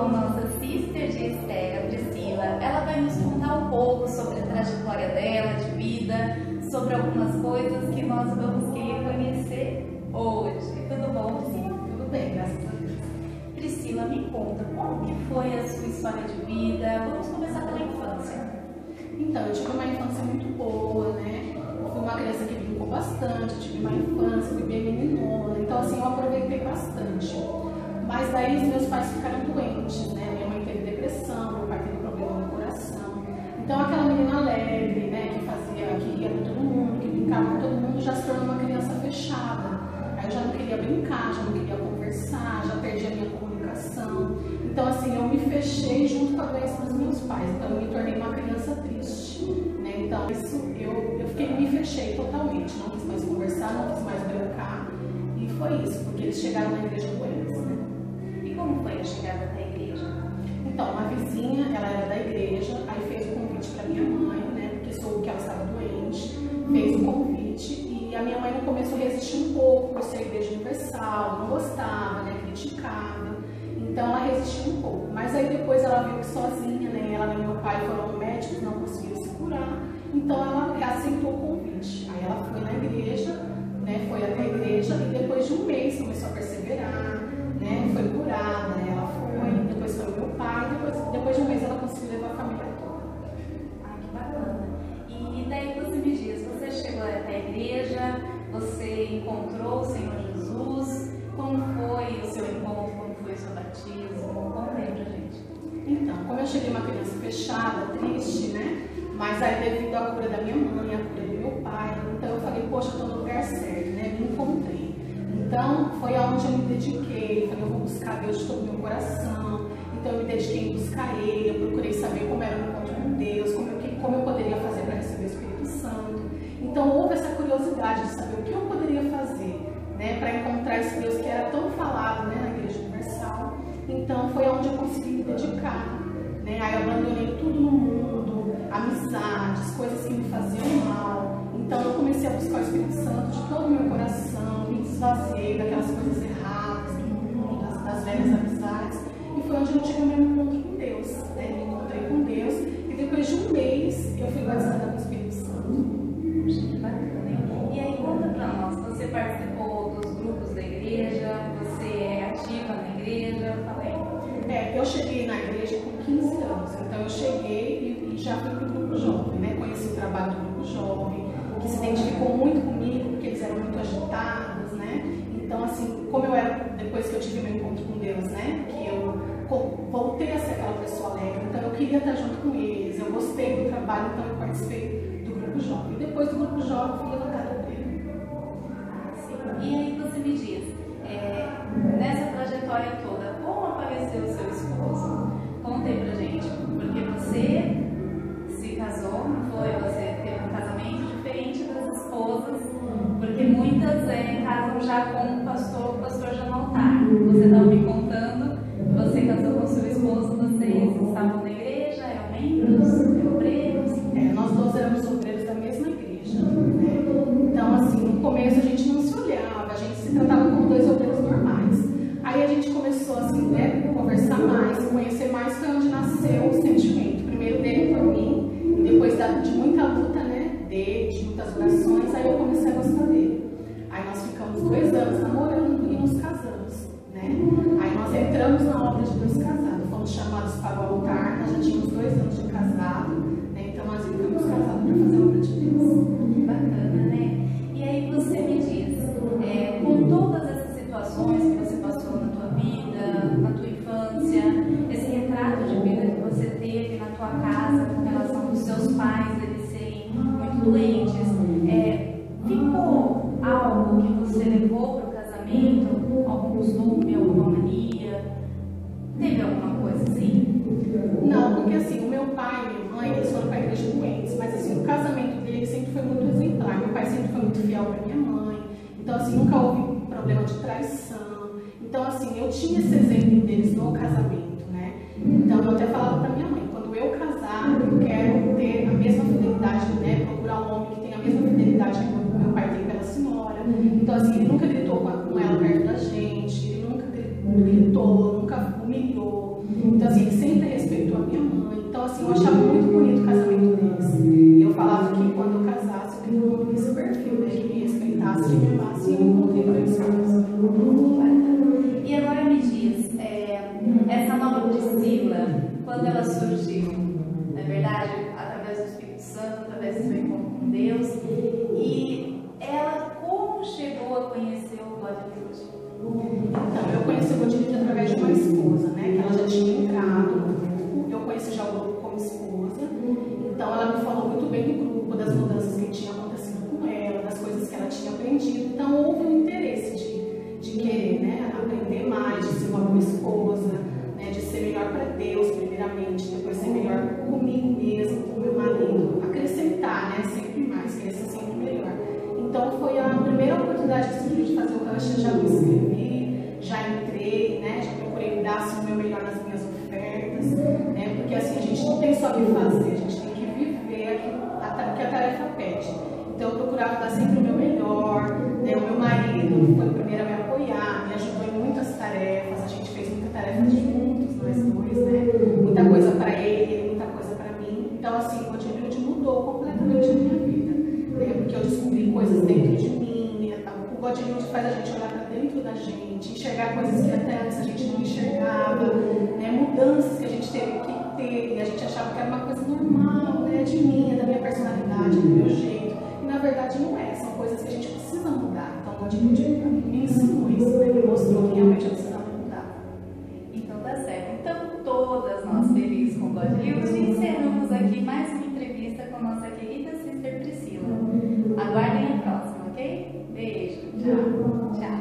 com a nossa sister de estéreo, a Priscila. Ela vai nos contar um pouco sobre a trajetória dela, de vida, sobre algumas coisas que nós vamos querer conhecer hoje. Tudo bom, Priscila? Tudo bem, graças a Deus. Priscila, me conta, como que foi a sua história de vida? Vamos começar pela infância. Então, eu tive uma infância muito boa, né? Eu fui uma criança que brincou bastante, tive uma infância, fui bem meninona, então assim, eu aproveitei bastante. Mas daí os meus pais ficaram doentes, né? Minha mãe teve depressão, meu pai teve problema no coração. Então aquela menina alegre, né, que ia com todo mundo, que brincava com todo mundo, já se tornou uma criança fechada. Aí eu já não queria brincar, já não queria conversar, já perdi a minha comunicação. Então assim, eu me fechei junto com a doença dos meus pais. Então eu me tornei uma criança triste, né? Então isso me fechei totalmente, não quis mais conversar, não quis mais brincar. E foi isso, porque eles chegaram na igreja doentes, né? E como foi a chegada da igreja? Então, uma vizinha, ela era da igreja, aí fez o convite para minha mãe, né? Porque soube que ela estava doente, fez o convite e a minha mãe no começo resistiu um pouco por ser igreja universal, não gostava, né? Criticava. Então ela resistiu um pouco. Mas aí depois ela viu que sozinha, né? Ela e meu pai foram ao médico, não conseguiram se curar. Então ela aceitou o convite. Aí ela foi na igreja, né? Foi até a igreja e depois de um mês começou a perseverar, né? Foi curada, ela foi, depois foi o meu pai, depois de um mês ela conseguiu levar a família toda. Ah, que bacana. E daí você me diz, você chegou até a igreja, você encontrou o Senhor Jesus, como foi o seu encontro, como foi o seu batismo? Conta aí pra gente. Então, como eu cheguei uma criança fechada, triste, né? Mas aí devido à cura da minha mãe, à cura do meu pai, então eu falei, poxa, eu estou no lugar certo, né? Me encontrei. Então, foi aonde eu me dediquei, falei, eu vou buscar Deus de todo o meu coração. Então, eu me dediquei em buscar Ele, eu procurei saber como era o encontro com Deus, como eu poderia fazer para receber o Espírito Santo. Então, houve essa curiosidade de saber o que eu poderia fazer, né, para encontrar esse Deus que era tão falado, né, na Igreja Universal. Então, foi onde eu consegui me dedicar, né? Aí eu abandonei tudo no mundo, amizades, coisas que me faziam mal. Então, eu comecei a buscar o Espírito Santo de todo o meu coração, me desvaziei daquelas coisas erradas do mundo, das velhas amizades. E foi onde eu tive o meu encontro com Deus, né? Me encontrei com Deus e depois de um mês eu fui batizada com o Espírito Santo. Que bacana, hein? E aí, conta pra nós, você participou dos grupos da igreja, você é ativa na igreja? Fala aí. Eu cheguei na igreja com 15 anos, então eu cheguei e já fui para o grupo jovem, né? Conheci o trabalho do grupo jovem, que se identificou muito comigo, porque eles eram muito agitados, né? Então, assim, como eu era, depois que eu tive meu encontro com Deus, né? Que eu voltei a ser aquela pessoa alegre, então eu queria estar junto com eles, eu gostei do trabalho, então eu participei do grupo jovem. E depois do grupo jovem, fui levantada ao prêmio. E aí você me diz, nessa trajetória toda, como apareceu o seu esposo? Conta aí pra gente, porque você se casou, não foi? Você teve um casamento diferente das esposas, porque muitas casam já com o pastor já não está. Você estava me contando, você casou com o seu esposo, vocês estavam na igreja, eram membros, eram obreiros? Nós dois éramos obreiros da mesma igreja, né? Então, assim, no começo a gente não se olhava, a gente se tratava como dois obreiros normais. Aí a gente começou, assim, né, conversar mais, se conhecer mais, foi onde nasceu o sentimento. Primeiro dele por mim, e depois de muita luta, né, de muitas orações, aí eu comecei a gostar dele. Aí nós ficamos 2 anos namorando e nos casamos, né? Aí nós entramos na obra de Deus casado, fomos chamados para o altar, nós já tínhamos 2 anos de casado, né? Então nós ficamos casados para fazer a obra de Deus. Que bacana, né? E aí você me diz, com todas essas situações que você passou na tua vida, na tua infância, esse retrato de vida que você teve na tua casa com relação dos seus pais, eles serem muito doentes, ficou algo que você levou para o casamento, algum costume, alguma mania? Teve alguma coisa assim? Não, porque assim, o meu pai e minha mãe, eles foram para a igreja doentes, mas assim, o casamento dele sempre foi muito exemplar. Meu pai sempre foi muito fiel para minha mãe, então assim, nunca houve problema de traição. Então assim, eu tinha esse exemplo deles no casamento, né? Então eu até falava para minha mãe, quando eu casar, eu quero ter a mesma fidelidade, né? Procurar um homem que tenha a mesma fidelidade que meu pai tem pela senhora. Então assim, ele nunca gritou com ela perto da gente, ele nunca gritou violentou, nunca humilhou. Então, assim, ele sempre respeitou a minha mãe. Então, assim, eu achava muito bonito o casamento deles. Eu falava que quando eu casasse, eu queria um homem nesse perfil, né? Que me respeitasse, que me amasse, e eu encontrei para isso. E agora me diz, essa nova Priscila, quando ela surgiu, não é verdade? Através do Espírito Santo, através do seu encontro com Deus, e ela como chegou a conhecer o Godlywood? Então, eu conheci o Godlywood através de uma esposa, né? Que ela já tinha entrado no grupo, eu conheci já o grupo como esposa, então ela me falou muito bem do grupo, das mudanças que tinha acontecido com ela, das coisas que ela tinha aprendido, então houve um interesse de querer, né, aprender mais, de ser uma boa esposa, né, de ser melhor para Deus, primeiramente, depois ser melhor comigo mesmo, com meu marido, acrescentar, né, sempre mais, querer ser sempre melhor. Então foi a primeira oportunidade que surgiu de fazer o Rush, eu já me inscrevi, já entrei, né, já procurei dar assim, o meu melhor nas minhas ofertas, né, porque assim, a gente não tem só o que fazer, a gente tem que viver o que a tarefa pede. Então eu procurava dar sempre o meu melhor, né, o meu marido foi o primeiro a me apoiar, me ajudou em muitas tarefas, a gente fez muita tarefa juntos, nós dois, né, muita coisa para ele, muita coisa para mim. Então assim, o Godlywood mudou completamente a minha vida, né, porque eu descobri coisas dentro de mim, o Godlywood faz a gente olhar para dentro da gente, enxergar coisas que até antes a gente não enxergava, né, mudanças que a gente teve que ter, e a gente achava que era uma coisa normal, né, de mim, da minha personalidade, do meu jeito. Na verdade não é, são coisas que a gente precisa mudar. Então o Godlywood me ensinou isso, né? Me mostrou que realmente eu precisava mudar. Então tá certo. Então todas nós felizes com o Godlywood e encerramos aqui mais uma entrevista com a nossa querida Sister Priscila. Aguardem a próxima, ok? Beijo, tchau, tchau.